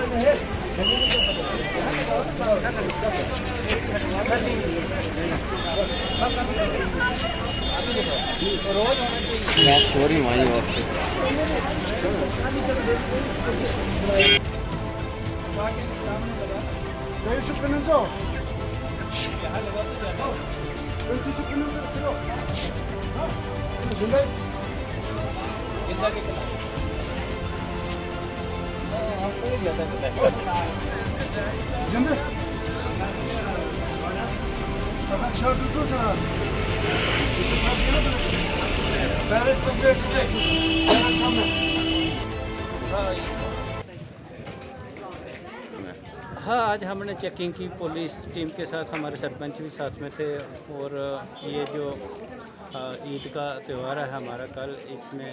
मैं सॉरी वहीं वक्त हाँ, आज हमने चेकिंग की पुलिस टीम के साथ, हमारे सरपंच भी साथ में थे। और ये जो ईद का त्यौहार है हमारा कल, इसमें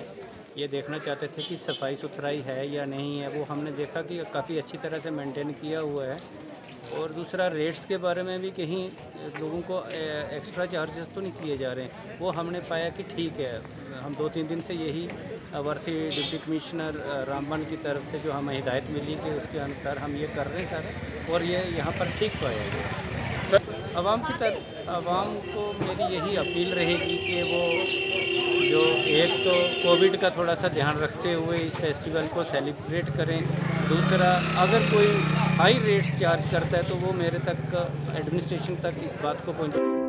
ये देखना चाहते थे कि सफाई सुथराई है या नहीं है। वो हमने देखा कि काफ़ी अच्छी तरह से मेंटेन किया हुआ है। और दूसरा, रेट्स के बारे में भी कहीं लोगों को एक्स्ट्रा चार्जेस तो नहीं किए जा रहे हैं, वो हमने पाया कि ठीक है। हम 2-3 दिन से यही वर्सी डिप्टी कमिश्नर रामबन की तरफ से जो हमें हिदायत मिली कि उसके अनुसार हम ये कर रहे हैं सर, और ये यहाँ पर ठीक पाया गया सर। आवाम को मेरी यही अपील रहेगी कि वो जो एक तो कोविड का थोड़ा सा ध्यान रखते हुए इस फेस्टिवल को सेलिब्रेट करें। दूसरा, अगर कोई हाई रेट्स चार्ज करता है तो वो मेरे तक एडमिनिस्ट्रेशन तक इस बात को पहुँचाए।